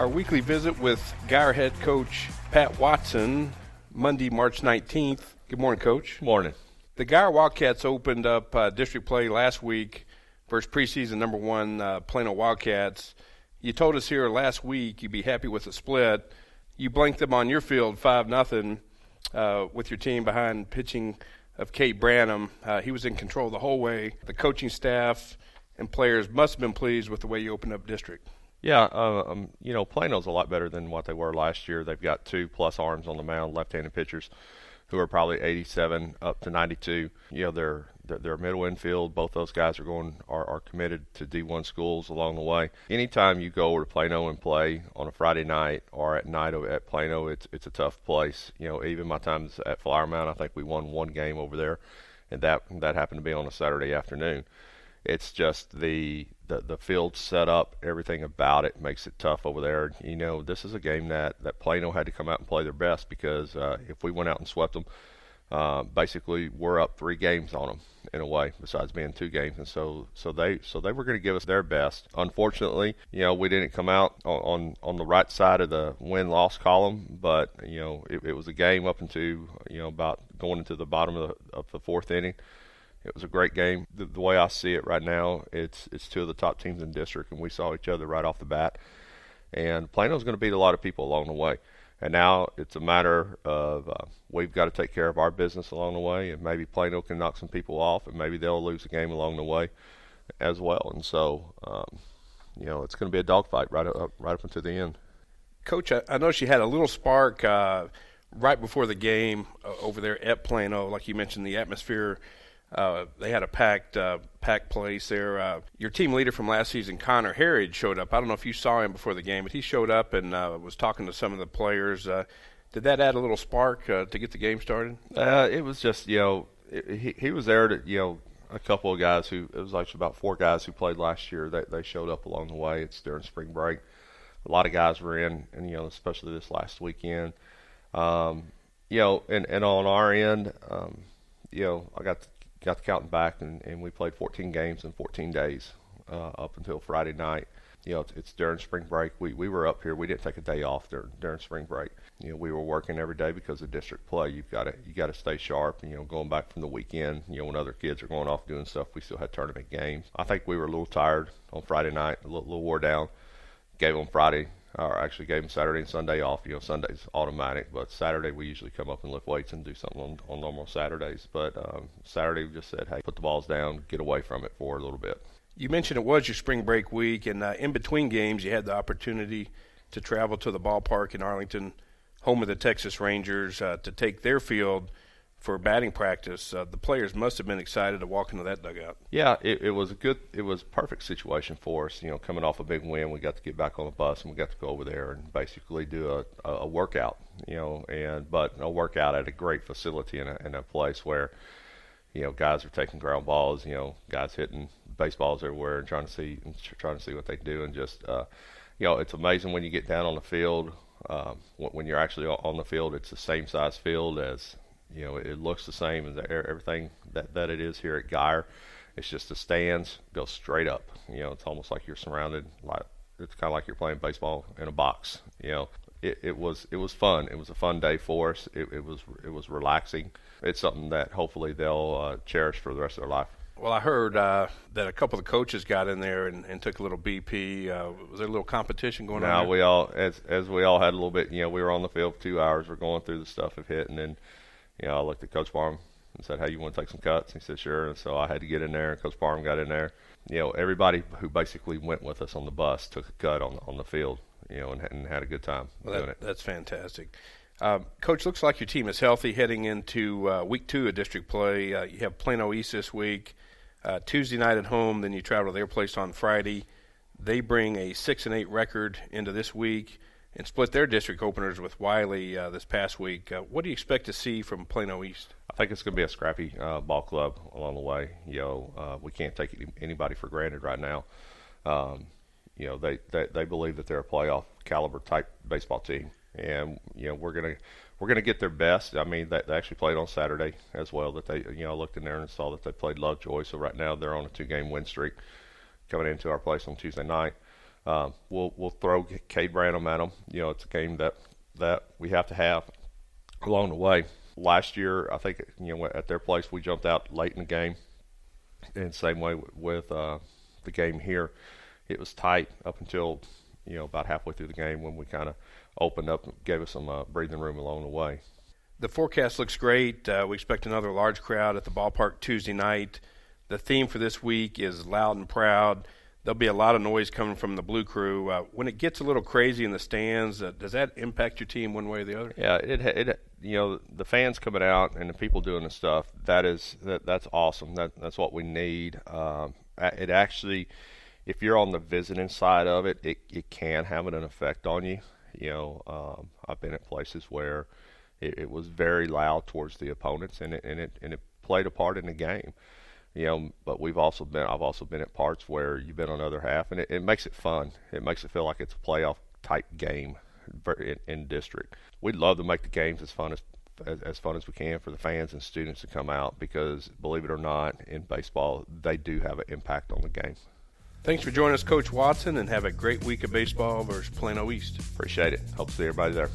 Our weekly visit with Guyer head coach Pat Watson, Monday, March 19th. Good morning, Coach. Morning. The Guyer Wildcats opened up district play last week versus preseason number one Plano Wildcats. You told us here last week you'd be happy with the split. You blanked them on your field 5-0 with your team behind pitching of Kate Branham. He was in control the whole way. The coaching staff and players must have been pleased with the way you opened up district. Yeah, Plano's a lot better than what they were last year. They've got 2+ arms on the mound, left-handed pitchers who are probably 87 up to 92. They're middle infield. Both those guys are committed to D1 schools along the way. Anytime you go over to Plano and play on a Friday night or at night at Plano, it's a tough place. Even my times at Flower Mound, I think we won one game over there, and that happened to be on a Saturday afternoon. It's just the field set up, everything about it makes it tough over there. This is a game that Plano had to come out and play their best because if we went out and swept them, basically we're up 3 games on them in a way, besides being 2 games. And so they were going to give us their best. Unfortunately, we didn't come out on the right side of the win-loss column, but it was a game up into about going into the bottom of the 4th inning. It was a great game. The way I see it right now, it's 2 of the top teams in district, and we saw each other right off the bat. And Plano's going to beat a lot of people along the way. And now it's a matter of we've got to take care of our business along the way, and maybe Plano can knock some people off, and maybe they'll lose a game along the way as well. And so, it's going to be a dogfight right up until the end. Coach, I know she had a little spark right before the game over there at Plano. Like you mentioned, the atmosphere. They had a packed place there. Your team leader from last season, Connor Harrod, showed up. I don't know if you saw him before the game, but he showed up and was talking to some of the players. Did that add a little spark to get the game started? It was just, he was there to, a couple of guys it was like about 4 guys who played last year. They showed up along the way. It's during spring break. A lot of guys were in, and especially this last weekend. And on our end, I got the counting back, and we played 14 games in 14 days up until Friday night. It's during spring break. We were up here. We didn't take a day off during spring break. We were working every day because of district play. You got to stay sharp. Going back from the weekend, when other kids are going off doing stuff, we still had tournament games. I think we were a little tired on Friday night, a little wore down. Gave them Friday, or actually gave them Saturday and Sunday off. Sunday's automatic, but Saturday we usually come up and lift weights and do something on normal Saturdays. But Saturday we just said, hey, put the balls down, get away from it for a little bit. You mentioned it was your spring break week, and in between games you had the opportunity to travel to the ballpark in Arlington, home of the Texas Rangers, to take their field for batting practice. The players must have been excited to walk into that dugout. Yeah, it was a perfect situation for us. Coming off a big win, we got to get back on the bus and we got to go over there and basically do a workout. But a workout at a great facility in a place where, guys are taking ground balls, guys hitting baseballs everywhere and trying to see what they do, and just it's amazing when you get down on the field. When you're actually on the field, it's the same size field as. It looks the same as everything that it is here at Guyer. It's just the stands go straight up. It's almost like you're surrounded. It's kind of like you're playing baseball in a box. It was fun. It was a fun day for us. It was relaxing. It's something that hopefully they'll cherish for the rest of their life. Well, I heard that a couple of the coaches got in there and took a little BP. Was there a little competition going on? No, we all as we all had a little bit. We were on the field for 2 hours. We're going through the stuff of hitting, and I looked at Coach Barham and said, hey, you want to take some cuts? And he said, sure. And so I had to get in there, and Coach Barham got in there. Everybody who basically went with us on the bus took a cut on the field, and had a good time doing it. That's fantastic. Coach, looks like your team is healthy heading into week 2 of district play. You have Plano East this week, Tuesday night at home, then you travel to their place on Friday. They bring a 6-8 record into this week and split their district openers with Wiley this past week. What do you expect to see from Plano East? I think it's going to be a scrappy ball club along the way. We can't take anybody for granted right now. They believe that they're a playoff caliber type baseball team, and we're gonna get their best. I mean, they actually played on Saturday as well. That I looked in there and saw that they played Lovejoy. So right now they're on a 2-game win streak, coming into our place on Tuesday night. We'll throw Cade Branham at them. It's a game that we have to have along the way. Last year, I think at their place we jumped out late in the game, and same way with the game here. It was tight up until about halfway through the game when we kind of opened up and gave us some breathing room along the way. The forecast looks great. We expect another large crowd at the ballpark Tuesday night. The theme for this week is loud and proud. There'll be a lot of noise coming from the Blue Crew. When it gets a little crazy in the stands, does that impact your team one way or the other? Yeah, the fans coming out and the people doing the stuff, that's awesome. That's what we need. It actually, if you're on the visiting side of it, it can have an effect on you. I've been at places where it was very loud towards the opponents, and it played a part in the game. But I've also been at parts where you've been on the other half, and it makes it fun. It makes it feel like it's a playoff type game in district. We'd love to make the games as fun as we can for the fans and students to come out, because believe it or not, in baseball they do have an impact on the game. Thanks for joining us, Coach Watson, and have a great week of baseball versus Plano East. Appreciate it. Hope to see everybody there.